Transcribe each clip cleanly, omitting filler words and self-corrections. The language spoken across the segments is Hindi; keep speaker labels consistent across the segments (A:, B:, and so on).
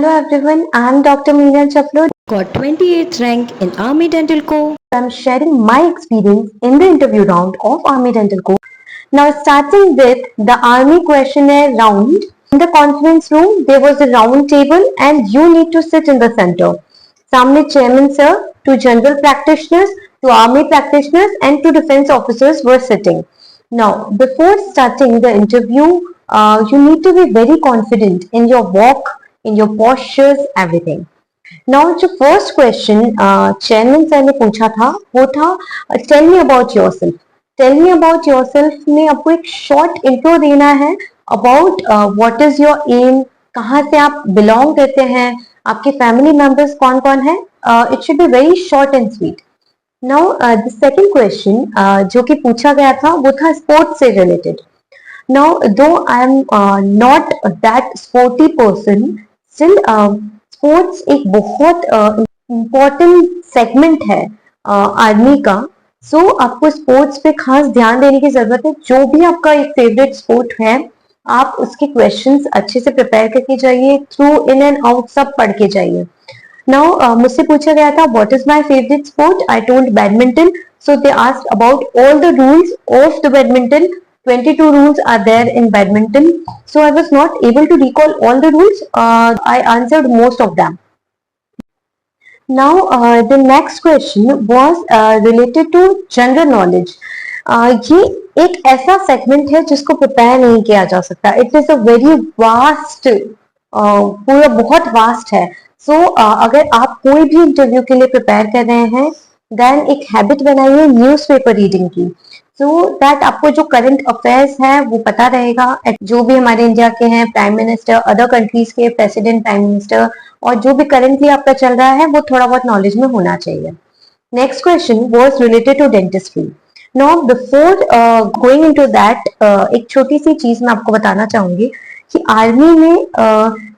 A: Hello everyone, I am Dr. Meenal Chaplo.
B: Got 28th rank in Army Dental Co.
A: I am sharing my experience in the interview round of Army Dental Co. Now starting with the Army questionnaire round. In the conference room, there was a round table and you need to sit in the center. सामने chairman sir, two general practitioners, two army practitioners and two defense officers were sitting. Now, before starting the interview, you need to be very confident in your walk, in your postures, everything. Now जो फर्स्ट क्वेश्चन चेयरमैन सर ने पूछा था वो था tell me about yourself. Tell me about yourself में आपको एक शॉर्ट इंट्रो देना है about what is your aim, कहाँ से आप बिलोंग करते हैं, आपके फैमिली मेंबर्स कौन कौन है। It should be very short and sweet. Now the second question जो कि पूछा गया था वो था स्पोर्ट्स से रिलेटेड। नाउ दो I am not that sporty person, still sports एक बहुत इम्पोर्टेंट सेगमेंट है आर्मी का। सो आपको स्पोर्ट्स पे खास ध्यान देने की जरूरत है। जो भी आपका एक फेवरेट स्पोर्ट है आप उसके क्वेश्चंस अच्छे से प्रिपेयर करके जाइए, थ्रू इन एंड आउट सब पढ़ के जाइए। नाउ मुझसे पूछा गया था what is my favourite sport, I told badminton. So they asked about all the rules of the badminton. 22 rules are there in badminton, so I was not able to recall all the rules. I answered most of them. Now the next question was related to general knowledge. ये एक ऐसा सेगमेंट है जिसको प्रिपेयर नहीं किया जा सकता। It is a very vast, पूरा बहुत वास्ट है। सो अगर आप कोई भी इंटरव्यू के लिए प्रिपेयर कर रहे हैं देन एक हैबिट बनाइए न्यूज़पेपर रीडिंग की, सो दैट आपको जो करंट अफेयर्स है वो पता रहेगा। जो भी हमारे इंडिया के हैं प्राइम मिनिस्टर, अदर कंट्रीज के प्रेसिडेंट, प्राइम मिनिस्टर, और जो भी करंटली आपका चल रहा है वो थोड़ा बहुत नॉलेज में होना चाहिए। Next question was related to dentistry. Now before going into that एक छोटी सी चीज मैं आपको बताना चाहूंगी कि आर्मी में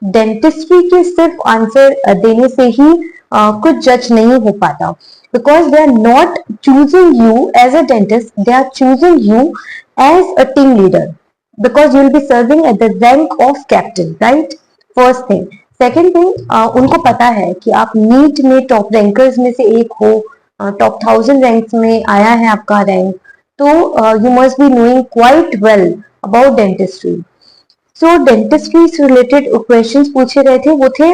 A: डेंटिस्ट्री के सिर्फ आंसर देने से ही कुछ जज नहीं हो पाता, because they are not choosing you as a dentist, they are choosing you as a team leader, because you will be serving at the rank of captain, right? First thing. Second thing, उनको पता है कि आप नीट में टॉप रैंकर्स में से एक हो, टॉप 1000 रैंक्स में आया है आपका रैंक, तो you must be knowing quite well about dentistry. So dentistry से रिलेटेड क्वेश्चंस पूछे गए थे वो थे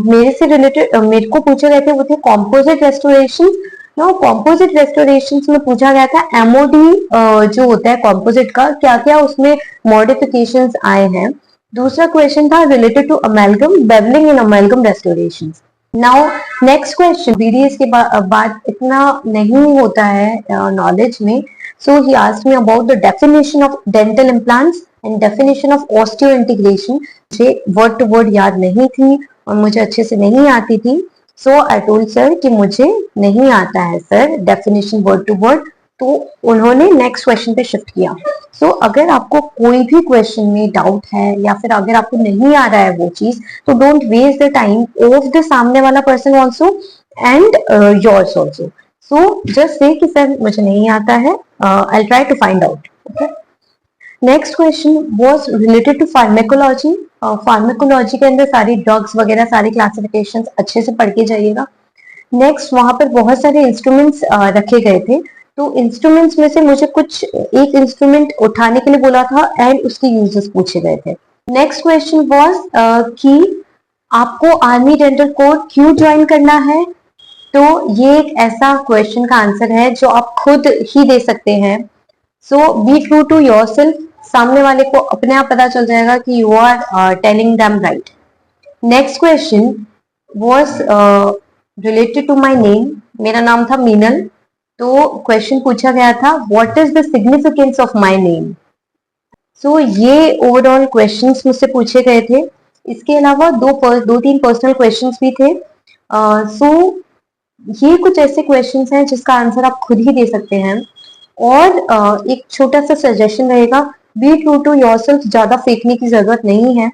A: मेरे से रिलेटेड, मेरे को पूछे गए थे वो थे composite restoration. Now composite restoration में पूछा गया था एमओडी जो होता है कॉम्पोजिट का, क्या क्या उसमें मॉडिफिकेशंस आए हैं। दूसरा क्वेश्चन था related to amalgam, bevelling in amalgam restoration. Now next question, BDS के बाद इतना नहीं होता है नॉलेज में, so he asked me about the definition of dental implants and definition of osteointegration. मुझे वर्ड टू वर्ड याद नहीं थी और मुझे अच्छे से नहीं आती थी, सो आई टोल्ड सर कि मुझे नहीं आता है sir definition word to word, तो उन्होंने नेक्स्ट क्वेश्चन पे शिफ्ट किया। सो अगर आपको कोई भी क्वेश्चन में डाउट है या फिर अगर आपको नहीं आ रहा है वो चीज, तो don't waste the time of the सामने वाला person also and yours also. So just say कि सर मुझे नहीं आता है, I try to find out. Okay, next question was related to pharmacology. Pharmacology के अंदर सारी ड्रग्स वगैरह सारी क्लासिफिकेशंस अच्छे से पढ़ के जाइएगा। नेक्स्ट वहां पर बहुत सारे इंस्ट्रूमेंट्स रखे गए थे, तो इंस्ट्रूमेंट्स में से मुझे कुछ एक इंस्ट्रूमेंट उठाने के लिए बोला था एंड उसके यूजेस पूछे गए थे। नेक्स्ट क्वेश्चन वाज कि आपको आर्मी डेंटल कोर क्यों ज्वाइन करना है, तो ये एक ऐसा क्वेश्चन का आंसर है जो आप खुद ही दे सकते हैं। So be true to yourself, सामने वाले को अपने आप पता चल जाएगा कि you are telling them right. Next question was related to my name, मेरा नाम था मीनल, तो क्वेश्चन पूछा गया था what is the significance of my name. So ये ओवरऑल क्वेश्चंस मुझसे पूछे गए थे। इसके अलावा दो तीन पर्सनल क्वेश्चंस भी थे। सो ये कुछ ऐसे क्वेश्चंस हैं जिसका आंसर आप खुद ही दे सकते हैं। और एक छोटा सा सजेशन रहेगा, बी ट्रू टू योरसेल्फ, ज्यादा फेंकने की जरूरत नहीं है।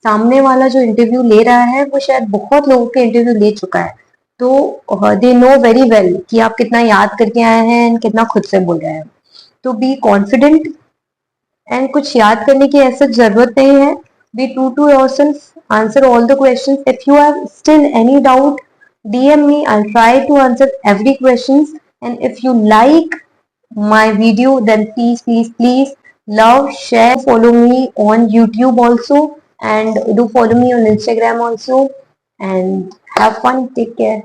A: सामने वाला जो इंटरव्यू ले रहा है वो शायद बहुत लोगों के इंटरव्यू ले चुका है, तो दे नो वेरी वेल कि आप कितना याद करके आए हैं एंड कितना खुद से बोल रहे हैं। तो बी कॉन्फिडेंट एंड कुछ याद करने की ऐसा जरूरत नहीं है। Be true to yourself, answer all the questions. If you have still any doubt, DM me. I'll try to answer every questions. And if you like my video, then please love, share, follow me on YouTube also, and do follow me on Instagram also. And have fun. Take care.